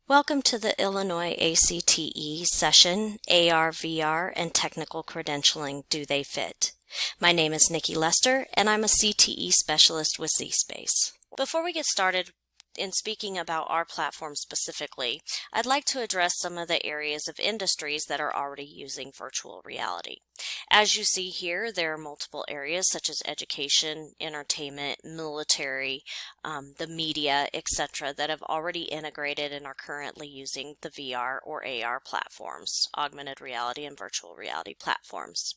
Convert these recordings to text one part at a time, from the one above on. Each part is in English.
Welcome to the Illinois ACTE session, ARVR and Technical Credentialing, Do They Fit? My name is Nikki Lester, and I'm a CTE specialist with ZSpace. Before we get started in speaking about our platform specifically, I'd like to address some of the areas of industries that are already using virtual reality. As you see here, there are multiple areas such as education, entertainment, military, the media, etc. that have already integrated and are currently using the VR or AR platforms, augmented reality and virtual reality platforms.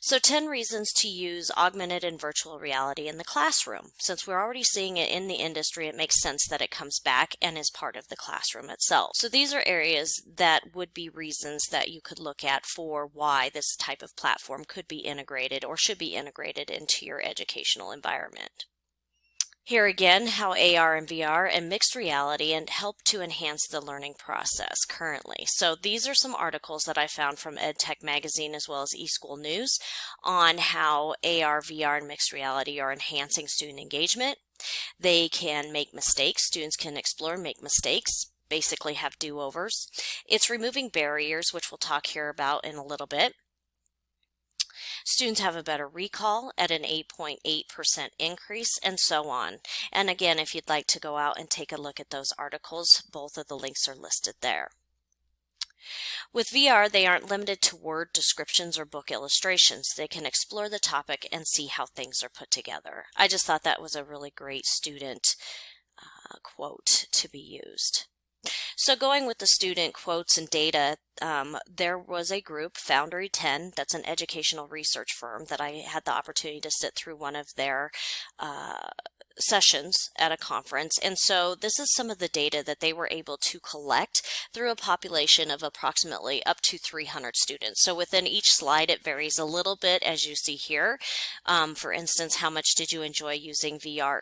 So 10 reasons to use augmented and virtual reality in the classroom. Since we're already seeing it in the industry, it makes sense that it comes back and is part of the classroom itself. So these are areas that would be reasons that you could look at for why this type of platform could be integrated or should be integrated into your educational environment. Here again, how AR and VR and mixed reality and help to enhance the learning process currently. So these are some articles that I found from EdTech Magazine as well as eSchool News on how AR, VR, and mixed reality are enhancing student engagement. They can make mistakes. Students can explore and make mistakes, basically have do-overs. It's removing barriers, which we'll talk here about in a little bit. Students have a better recall at an 8.8% increase, and so on. And again, if you'd like to go out and take a look at those articles, both of the links are listed there. With VR, they aren't limited to word descriptions or book illustrations. They can explore the topic and see how things are put together. I just thought that was a really great student quote to be used. So going with the student quotes and data, there was a group, Foundry 10, that's an educational research firm that I had the opportunity to sit through one of their sessions at a conference. And so this is some of the data that they were able to collect through a population of approximately up to 300 students. So within each slide, it varies a little bit, as you see here. For instance, how much did you enjoy using VR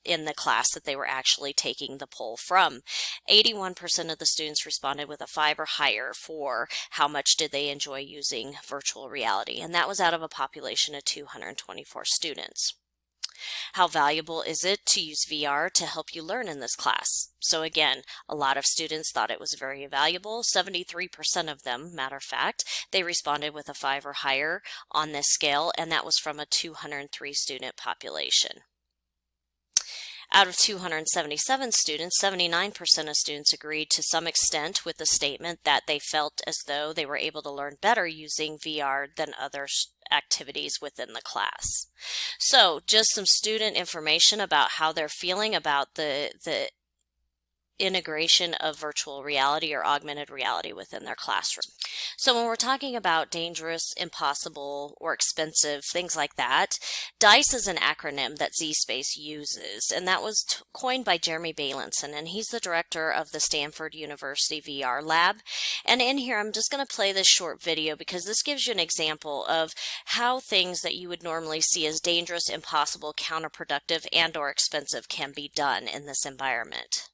in the class that they were actually taking the poll from? 81% of the students responded with a 5 or higher for how much did they enjoy using virtual reality. And that was out of a population of 224 students. How valuable is it to use VR to help you learn in this class? So again, a lot of students thought it was very valuable. 73% of them, matter of fact, they responded with a 5 or higher on this scale, and that was from a 203 student population. Out of 277 students, 79% of students agreed to some extent with the statement that they felt as though they were able to learn better using VR than other activities within the class. So just some student information about how they're feeling about the integration of virtual reality or augmented reality within their classroom. So when we're talking about dangerous, impossible, or expensive, things like that, DICE is an acronym that ZSpace uses, and that was coined by Jeremy Bailenson, and he's the director of the Stanford University VR Lab. And in here, I'm just going to play this short video because this gives you an example of how things that you would normally see as dangerous, impossible, counterproductive, and or expensive can be done in this environment.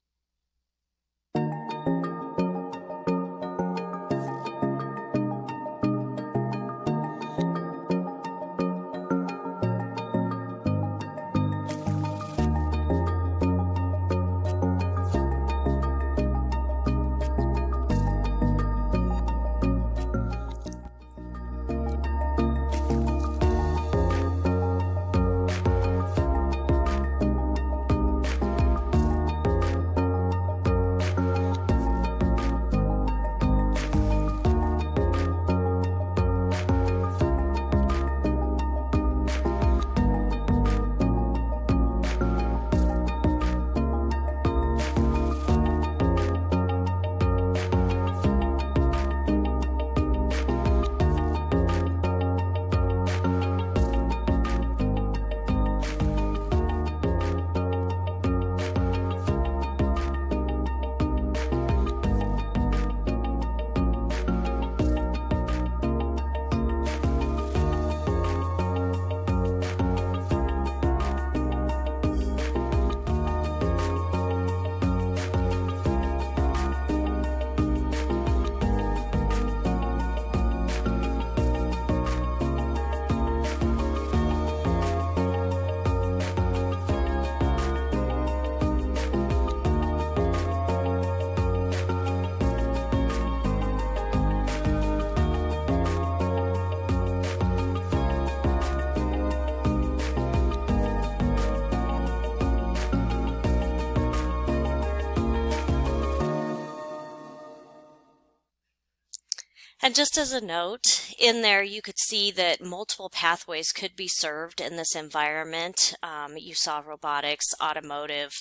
And just as a note, in there you could see that multiple pathways could be served in this environment. You saw robotics, automotive,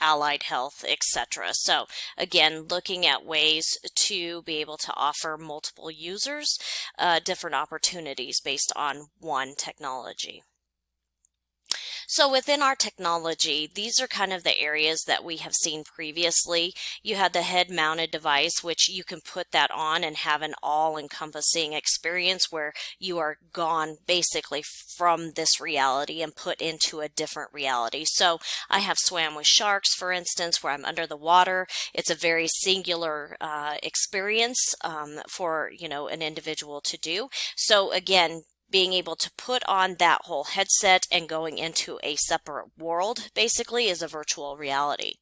allied health, etc. So again, looking at ways to be able to offer multiple users different opportunities based on one technology. So within our technology, these are kind of the areas that we have seen previously. You had the head-mounted device, which you can put that on and have an all-encompassing experience where you are gone basically from this reality and put into a different reality. So I have swam with sharks, for instance, where I'm under the water. It's a very singular experience for, an individual to do. So again, being able to put on that whole headset and going into a separate world basically is a virtual reality.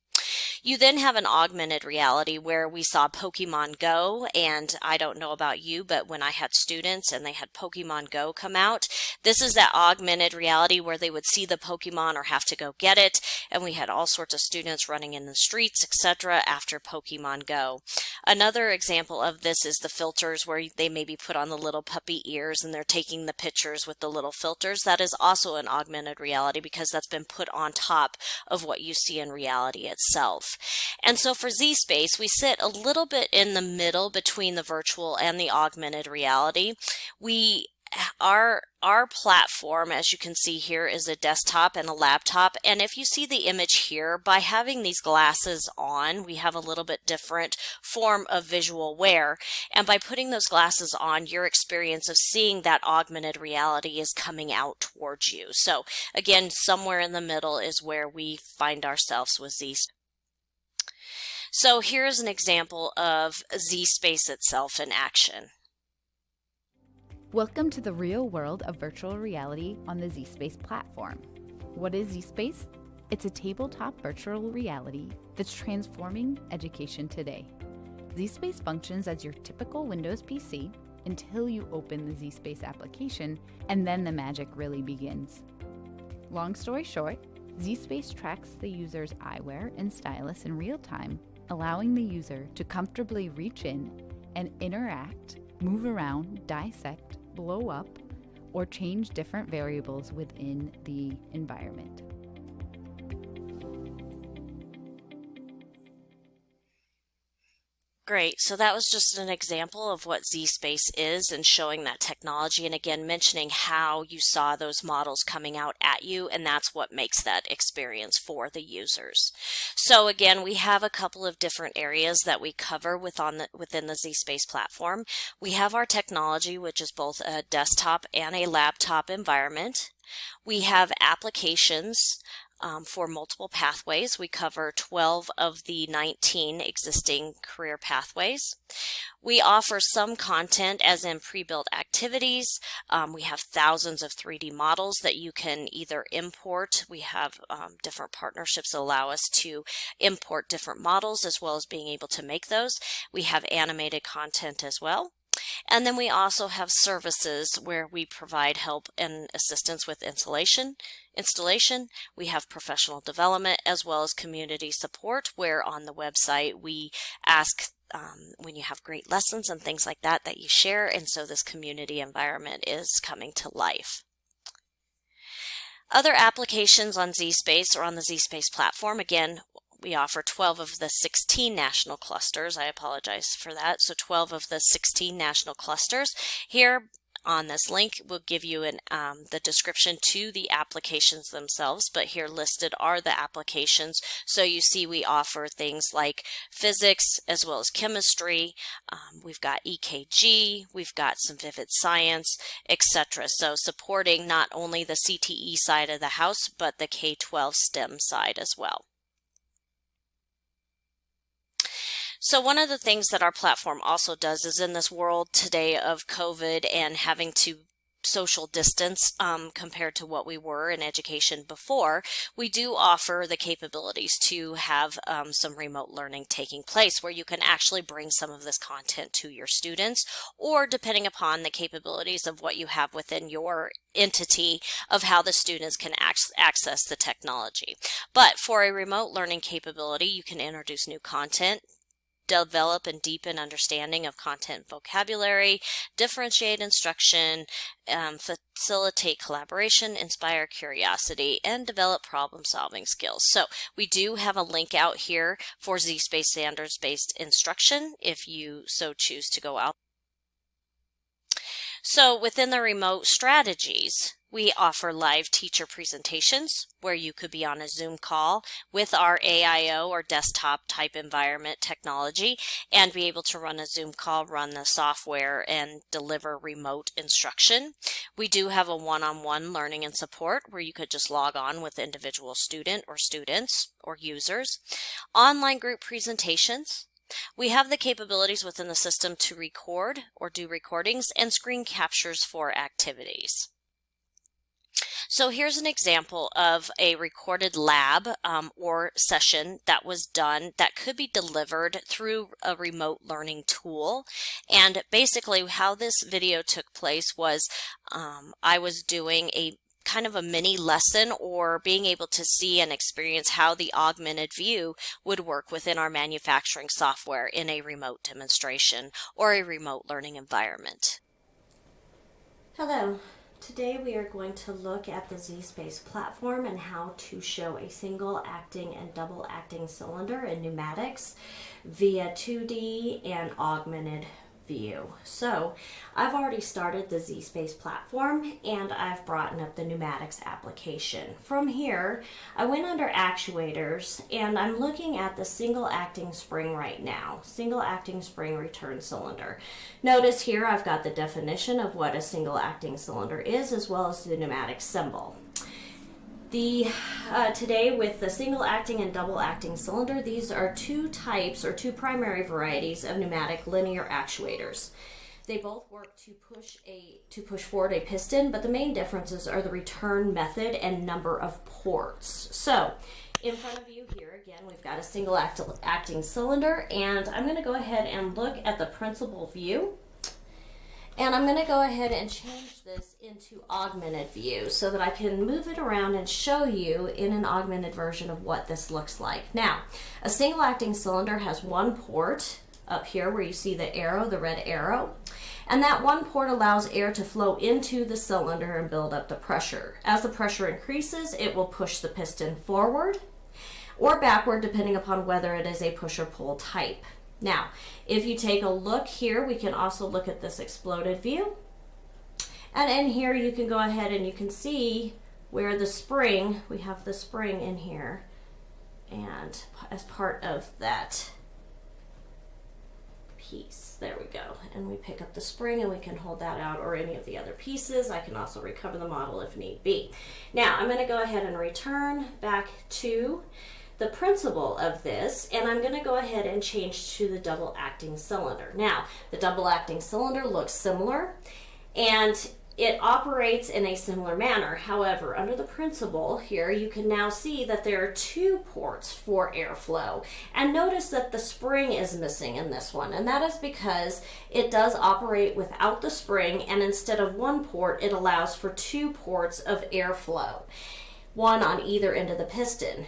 You then have an augmented reality where we saw Pokemon Go, and I don't know about you, but when I had students and they had Pokemon Go come out, this is that augmented reality where they would see the Pokemon or have to go get it, and we had all sorts of students running in the streets, etc. after Pokemon Go. Another example of this is the filters where they maybe put on the little puppy ears and they're taking the pictures with the little filters. That is also an augmented reality because that's been put on top of what you see in reality itself. And so for ZSpace, we sit a little bit in the middle between the virtual and the augmented reality. Our platform, as you can see here, is a desktop and a laptop. And if you see the image here, by having these glasses on, we have a little bit different form of visual wear. And by putting those glasses on, your experience of seeing that augmented reality is coming out towards you. So again, somewhere in the middle is where we find ourselves with ZSpace. So here's an example of ZSpace itself in action. Welcome to the real world of virtual reality on the ZSpace platform. What is ZSpace? It's a tabletop virtual reality that's transforming education today. ZSpace functions as your typical Windows PC until you open the ZSpace application, and then the magic really begins. Long story short, ZSpace tracks the user's eyewear and stylus in real time, allowing the user to comfortably reach in and interact, move around, dissect, blow up, or change different variables within the environment. Great. So that was just an example of what ZSpace is and showing that technology, and again mentioning how you saw those models coming out at you, and that's what makes that experience for the users. So again, we have a couple of different areas that we cover within the ZSpace platform. We have our technology, which is both a desktop and a laptop environment. We have applications for multiple pathways. We cover 12 of the 19 existing career pathways. We offer some content as in pre-built activities. We have thousands of 3D models that you can either import. We have different partnerships that allow us to import different models as well as being able to make those. We have animated content as well. And then we also have services where we provide help and assistance with installation. We have professional development as well as community support, where on the website we ask when you have great lessons and things like that you share, and so this community environment is coming to life. Other applications on ZSpace or on the ZSpace platform, again, we offer 12 of the 16 national clusters. I apologize for that. So 12 of the 16 national clusters. Here on this link will give you the description to the applications themselves, but here listed are the applications. So you see we offer things like physics as well as chemistry. We've got EKG, we've got some vivid science, etc. So supporting not only the CTE side of the house, but the K-12 STEM side as well. So one of the things that our platform also does is, in this world today of COVID and having to social distance compared to what we were in education before, we do offer the capabilities to have some remote learning taking place where you can actually bring some of this content to your students, or depending upon the capabilities of what you have within your entity of how the students can access the technology. But for a remote learning capability, you can introduce new content, develop and deepen understanding of content vocabulary, differentiate instruction, facilitate collaboration, inspire curiosity, and develop problem-solving skills. So we do have a link out here for ZSpace standards-based instruction if you so choose to go out. So within the remote strategies, we offer live teacher presentations where you could be on a Zoom call with our AIO or desktop type environment technology and be able to run a Zoom call, run the software, and deliver remote instruction. We do have a one-on-one learning and support where you could just log on with individual student or students or users. Online group presentations. We have the capabilities within the system to record or do recordings and screen captures for activities. So here's an example of a recorded lab or session that was done that could be delivered through a remote learning tool. And basically how this video took place was I was doing a kind of a mini lesson or being able to see and experience how the augmented view would work within our manufacturing software in a remote demonstration or a remote learning environment. Hello. Today we are going to look at the ZSpace platform and how to show a single acting and double acting cylinder in pneumatics via 2D and augmented view. So I've already started the ZSpace platform and I've brought up the pneumatics application. From here, I went under actuators and I'm looking at the single acting spring right now. Single acting spring return cylinder. Notice here I've got the definition of what a single acting cylinder is as well as the pneumatic symbol. Today with the single acting and double acting cylinder, these are two types or two primary varieties of pneumatic linear actuators. They both work to push forward a piston, but the main differences are the return method and number of ports. So in front of you here again we've got a single acting cylinder, and I'm going to go ahead and look at the principal view. And I'm going to go ahead and change this into augmented view so that I can move it around and show you in an augmented version of what this looks like. Now, a single acting cylinder has one port up here where you see the arrow, the red arrow. And that one port allows air to flow into the cylinder and build up the pressure. As the pressure increases, it will push the piston forward or backward depending upon whether it is a push or pull type. Now, if you take a look here, we can also look at this exploded view. And in here, you can go ahead and you can see where the spring, we have the spring in here. And as part of that piece, there we go. And we pick up the spring and we can hold that out or any of the other pieces. I can also recover the model if need be. Now, I'm going to go ahead and return back to the principle of this, and I'm going to go ahead and change to the double acting cylinder. Now, the double acting cylinder looks similar and it operates in a similar manner. However, under the principle here, you can now see that there are two ports for airflow. And notice that the spring is missing in this one, and that is because it does operate without the spring, and instead of one port, it allows for two ports of airflow, one on either end of the piston.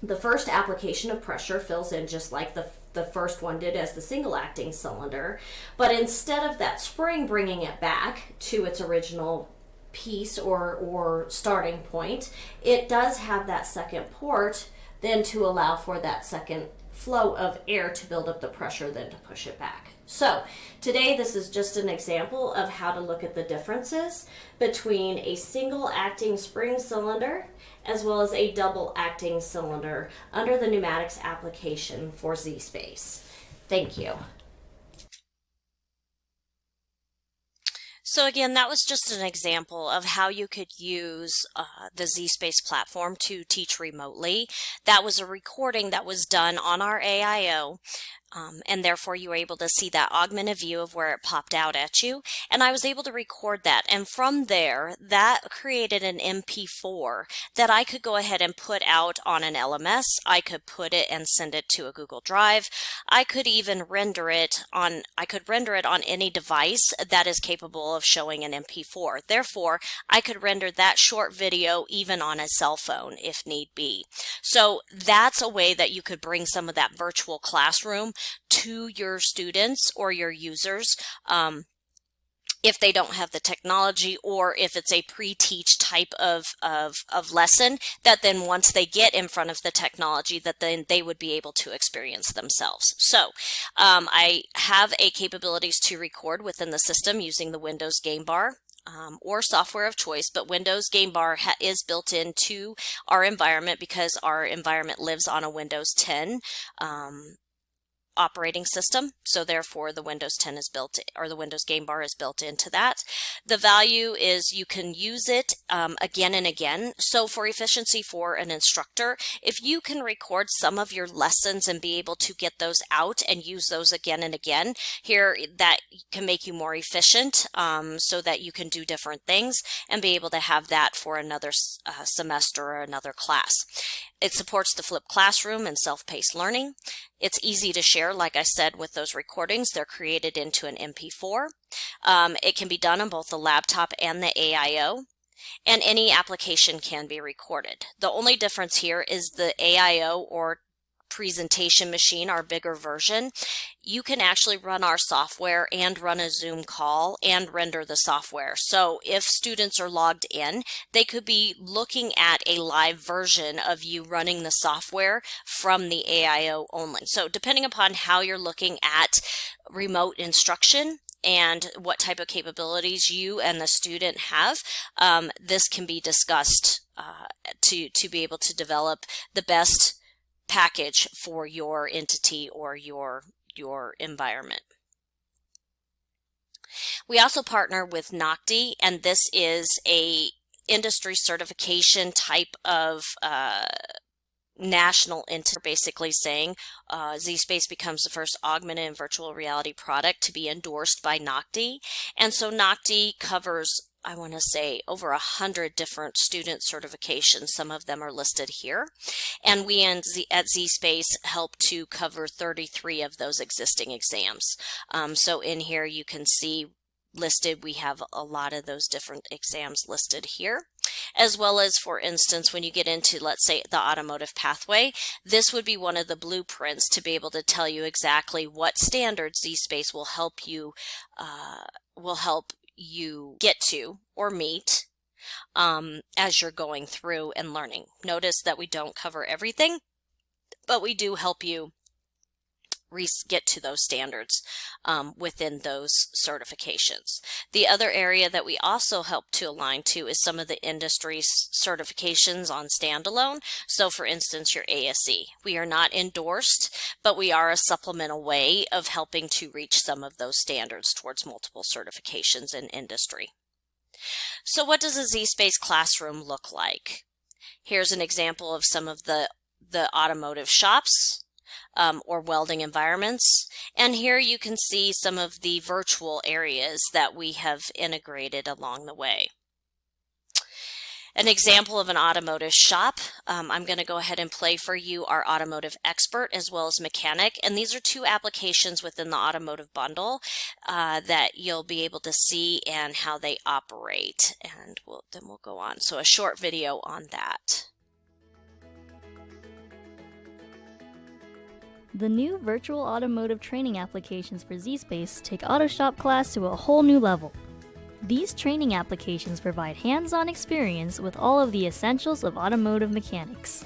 The first application of pressure fills in just like the first one did as the single acting cylinder, but instead of that spring bringing it back to its original piece or starting point, it does have that second port then to allow for that second flow of air to build up the pressure then to push it back. So today this is just an example of how to look at the differences between a single acting spring cylinder as well as a double acting cylinder under the pneumatics application for ZSpace. Thank you. So again, that was just an example of how you could use the ZSpace platform to teach remotely. That was a recording that was done on our AIO And therefore you were able to see that augmented view of where it popped out at you. And I was able to record that. And from there, that created an MP4 that I could go ahead and put out on an LMS. I could put it and send it to a Google Drive. I could even render it on any device that is capable of showing an MP4. Therefore, I could render that short video even on a cell phone if need be. So that's a way that you could bring some of that virtual classroom to your students or your users if they don't have the technology, or if it's a pre-teach type of lesson that then once they get in front of the technology that then they would be able to experience themselves. So I have a capabilities to record within the system using the Windows Game Bar. Or software of choice, but Windows Game Bar is built into our environment because our environment lives on a Windows 10 operating system. So therefore the Windows 10 is built, or the Windows Game Bar is built into that. The value is you can use it again and again. So for efficiency for an instructor, if you can record some of your lessons and be able to get those out and use those again and again, here that can make you more efficient so that you can do different things and be able to have that for another semester or another class. It supports the flipped classroom and self-paced learning. It's easy to share, like I said, with those recordings. They're created into an MP4. It can be done on both the laptop and the AIO, and any application can be recorded. The only difference here is the AIO or presentation machine, our bigger version. You can actually run our software and run a Zoom call and render the software. So if students are logged in, they could be looking at a live version of you running the software from the AIO only. So depending upon how you're looking at remote instruction and what type of capabilities you and the student have, this can be discussed to be able to develop the best package for your entity or your environment. We also partner with ACTE, and this is a industry certification type of national entity, basically saying ZSpace becomes the first augmented and virtual reality product to be endorsed by ACTE. And so ACTE covers, I want to say, over 100 different student certifications. Some of them are listed here. And we at ZSpace help to cover 33 of those existing exams. So in here you can see listed, we have a lot of those different exams listed here. As well as, for instance, when you get into, let's say, the automotive pathway, this would be one of the blueprints to be able to tell you exactly what standards ZSpace will help you get to or meet as you're going through and learning. Notice that we don't cover everything, but we do help you get to those standards within those certifications. The other area that we also help to align to is some of the industry certifications on standalone. So for instance, your ASE. We are not endorsed, but we are a supplemental way of helping to reach some of those standards towards multiple certifications in industry. So what does a ZSpace classroom look like? Here's an example of some of the automotive shops or welding environments. And here you can see some of the virtual areas that we have integrated along the way. An example of an automotive shop, I'm going to go ahead and play for you our automotive expert as well as mechanic. And these are two applications within the automotive bundle that you'll be able to see and how they operate. And then we'll go on. So a short video on that. The new virtual automotive training applications for ZSpace take AutoShop class to a whole new level. These training applications provide hands-on experience with all of the essentials of automotive mechanics.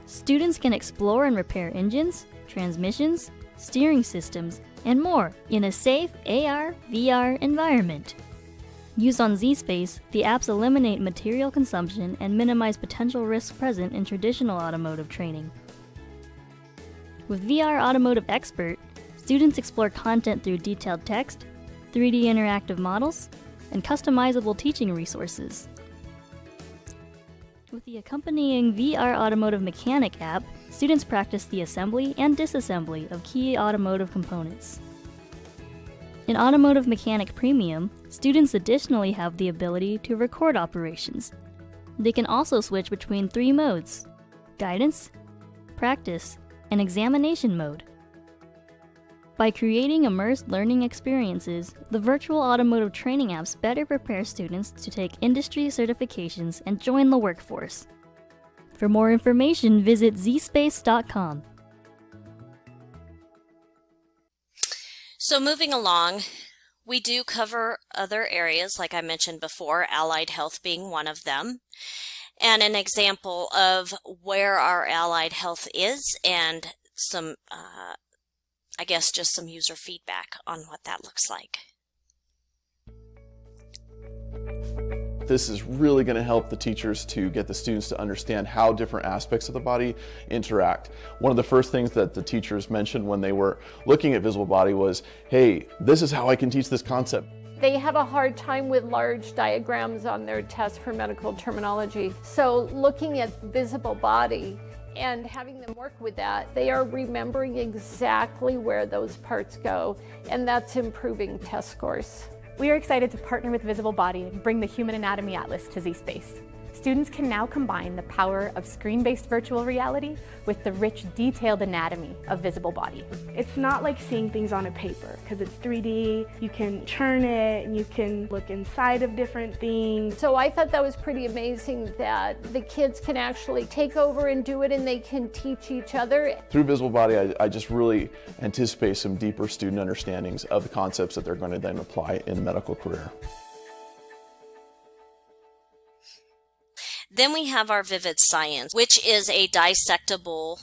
Students can explore and repair engines, transmissions, steering systems, and more in a safe AR/VR environment. Used on ZSpace, the apps eliminate material consumption and minimize potential risks present in traditional automotive training. With VR Automotive Expert, students explore content through detailed text, 3D interactive models, and customizable teaching resources. With the accompanying VR Automotive Mechanic app, students practice the assembly and disassembly of key automotive components. In Automotive Mechanic Premium, students additionally have the ability to record operations. They can also switch between 3 modes: guidance, practice, and examination mode. By creating immersed learning experiences, the virtual automotive training apps better prepare students to take industry certifications and join the workforce. For more information, visit ZSpace.com. So moving along, we do cover other areas, like I mentioned before, allied health being one of them, and an example of where our allied health is, and some, I guess, just some user feedback on what that looks like. This is really going to help the teachers to get the students to understand how different aspects of the body interact. One of the first things that the teachers mentioned when they were looking at visible body was, hey, this is how I can teach this concept. They have a hard time with large diagrams on their test for medical terminology. So looking at visible body and having them work with that, they are remembering exactly where those parts go, and that's improving test scores. We are excited to partner with Visible Body and bring the Human Anatomy Atlas to ZSpace. Students can now combine the power of screen-based virtual reality with the rich, detailed anatomy of visible body. It's not like seeing things on a paper because it's 3D. You can turn it and you can look inside of different things. So I thought that was pretty amazing that the kids can actually take over and do it, and they can teach each other. Through visible body, I just really anticipate some deeper student understandings of the concepts that they're going to then apply in a medical career. Then we have our Vivid Science, which is a dissectable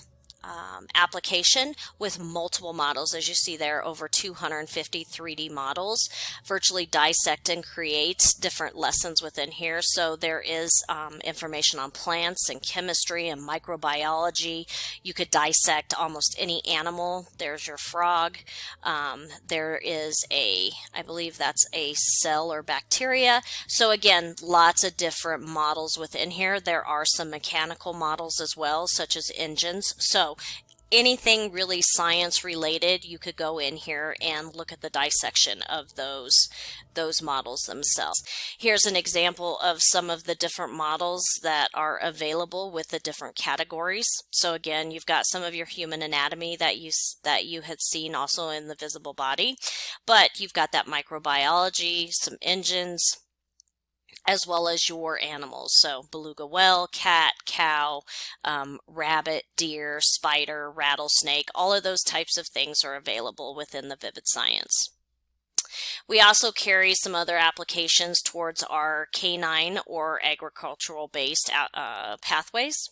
application with multiple models. As you see there, over 250 3D models. Virtually dissect and create different lessons within here. So there is information on plants and chemistry and microbiology. You could dissect almost any animal. There's your frog. There is I believe that's a cell or bacteria. So again, lots of different models within here. There are some mechanical models as well, such as engines. So anything really science related, you could go in here and look at the dissection of those models themselves. Here's an example of some of the different models that are available with the different categories. So again, you've got some of your human anatomy that you had seen also in the visible body, but you've got that microbiology, some engines, as well as your animals. So beluga whale, cat, cow, rabbit, deer, spider, rattlesnake, all of those types of things are available within the Vivid Science. We also carry some other applications towards our canine or agricultural based pathways.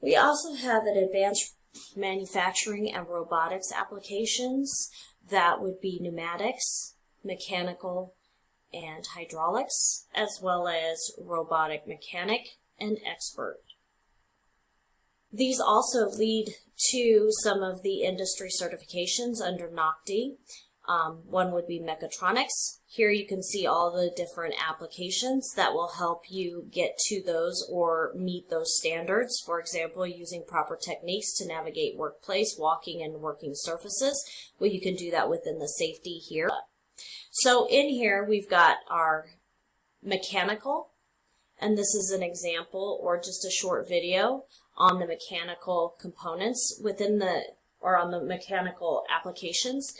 We also have an advanced manufacturing and robotics applications. That would be pneumatics, mechanical, and hydraulics, as well as robotic mechanic and expert. These also lead to some of the industry certifications under ACTE. One would be mechatronics. Here you can see all the different applications that will help you get to those or meet those standards. For example, using proper techniques to navigate workplace, walking and working surfaces. Well, you can do that within the safety here. So in here, we've got our mechanical, and this is an example or just a short video on the mechanical components within on the mechanical applications.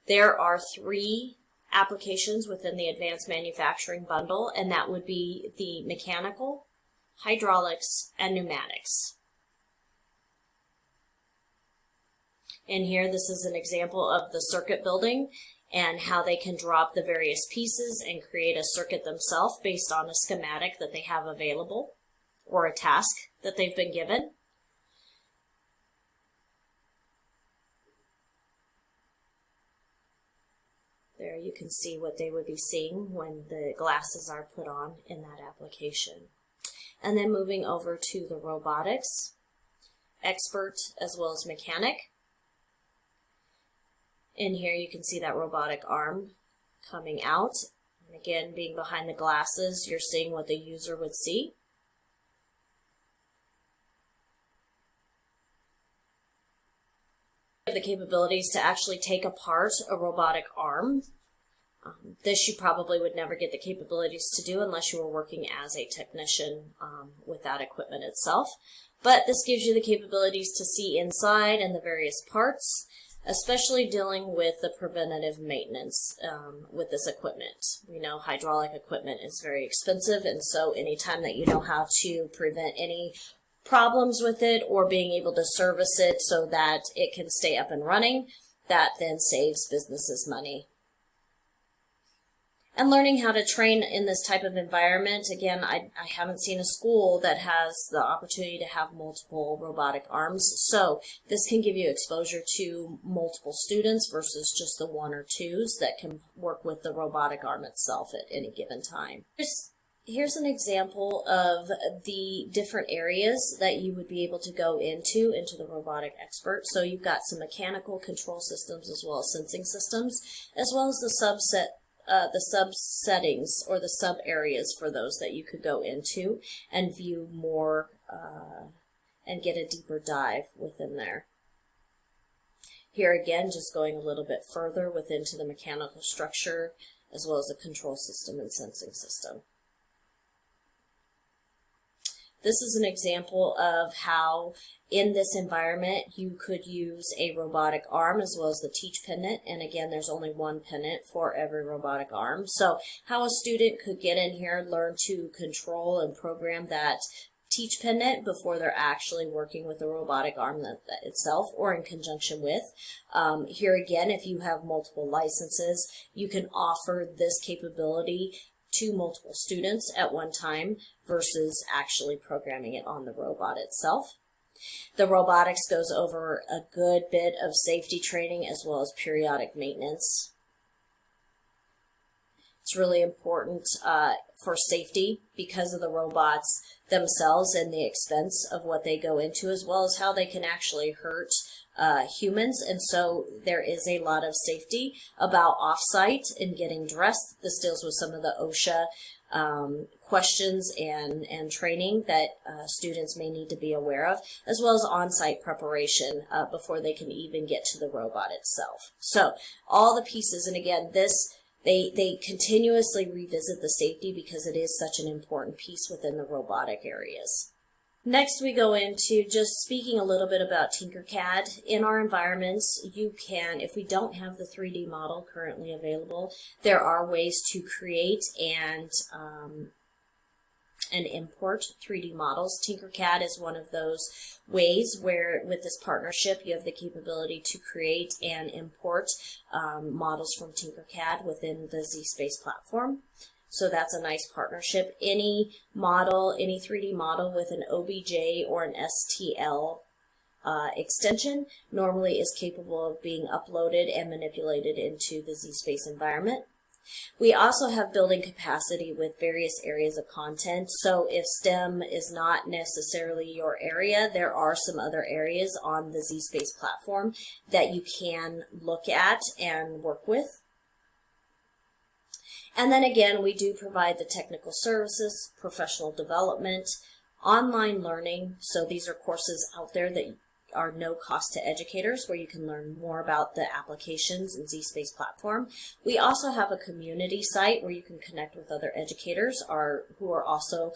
There are 3 applications within the advanced manufacturing bundle, and that would be the mechanical, hydraulics, and pneumatics. In here, this is an example of the circuit building and how they can drop the various pieces and create a circuit themselves based on a schematic that they have available or a task that they've been given. There you can see what they would be seeing when the glasses are put on in that application. And then moving over to the robotics, expert as well as mechanic. In here you can see that robotic arm coming out. And again, being behind the glasses, you're seeing what the user would see. have the capabilities to actually take apart a robotic arm. This you probably would never get the capabilities to do unless you were working as a technician with that equipment itself. But this gives you the capabilities to see inside and the various parts, especially dealing with the preventative maintenance with this equipment. We know hydraulic equipment is very expensive, and so anytime that you know how to prevent any problems with it or being able to service it so that it can stay up and running, that then saves businesses money. And learning how to train in this type of environment, again, I haven't seen a school that has the opportunity to have multiple robotic arms, so this can give you exposure to multiple students versus just the one or twos that can work with the robotic arm itself at any given time. Here's an example of the different areas that you would be able to go into the robotic expert. So you've got some mechanical control systems as well as sensing systems, as well as the sub-settings or the sub-areas for those that you could go into and view more and get a deeper dive within there. Here again, just going a little bit further within to the mechanical structure as well as the control system and sensing system. This is an example of how in this environment you could use a robotic arm as well as the teach pendant. And again, there's only one pendant for every robotic arm. So how a student could get in here, learn to control and program that teach pendant before they're actually working with the robotic arm that itself or in conjunction with. Here again, if you have multiple licenses, you can offer this capability to multiple students at one time versus actually programming it on the robot itself. The robotics goes over a good bit of safety training as well as periodic maintenance. It's really important for safety because of the robots themselves and the expense of what they go into, as well as how they can actually hurt humans. And so there is a lot of safety about off-site and getting dressed. This deals with some of the OSHA questions and training that students may need to be aware of, as well as on-site preparation before they can even get to the robot itself. So all the pieces, and again, they continuously revisit the safety because it is such an important piece within the robotic areas. Next, we go into just speaking a little bit about Tinkercad. In our environments, you can, if we don't have the 3D model currently available, there are ways to create and import 3D models. Tinkercad is one of those ways where with this partnership you have the capability to create and import models from Tinkercad within the ZSpace platform. So that's a nice partnership. Any model, any 3D model with an OBJ or an STL extension normally is capable of being uploaded and manipulated into the ZSpace environment. We also have building capacity with various areas of content. So if STEM is not necessarily your area, there are some other areas on the ZSpace platform that you can look at and work with. And then again, we do provide the technical services, professional development, online learning. So these are courses out there that are no cost to educators where you can learn more about the applications in ZSpace platform. We also have a community site where you can connect with other educators who are also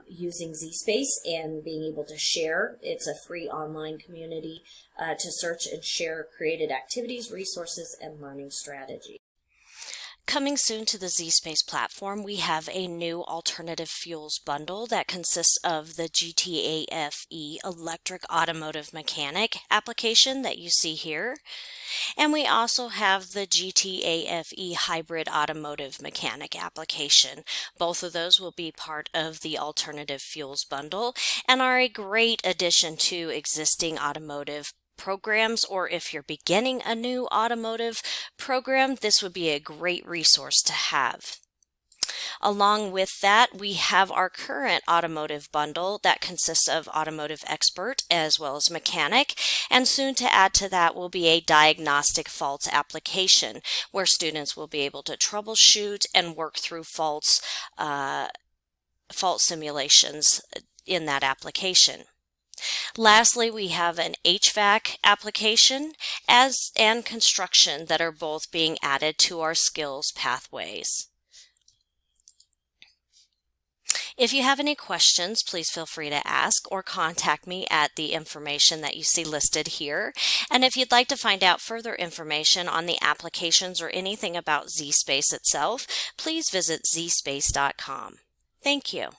using ZSpace and being able to share. It's a free online community to search and share created activities, resources, and learning strategies. Coming soon to the ZSpace platform, we have a new alternative fuels bundle that consists of the GTAFE electric automotive mechanic application that you see here. And we also have the GTAFE hybrid automotive mechanic application. Both of those will be part of the alternative fuels bundle and are a great addition to existing automotive programs, or if you're beginning a new automotive program, this would be a great resource to have. Along with that, we have our current automotive bundle that consists of automotive expert as well as mechanic, and soon to add to that will be a diagnostic faults application where students will be able to troubleshoot and work through fault simulations in that application. Lastly, we have an HVAC application and construction that are both being added to our skills pathways. If you have any questions, please feel free to ask or contact me at the information that you see listed here. And if you'd like to find out further information on the applications or anything about ZSpace itself, please visit zspace.com. Thank you.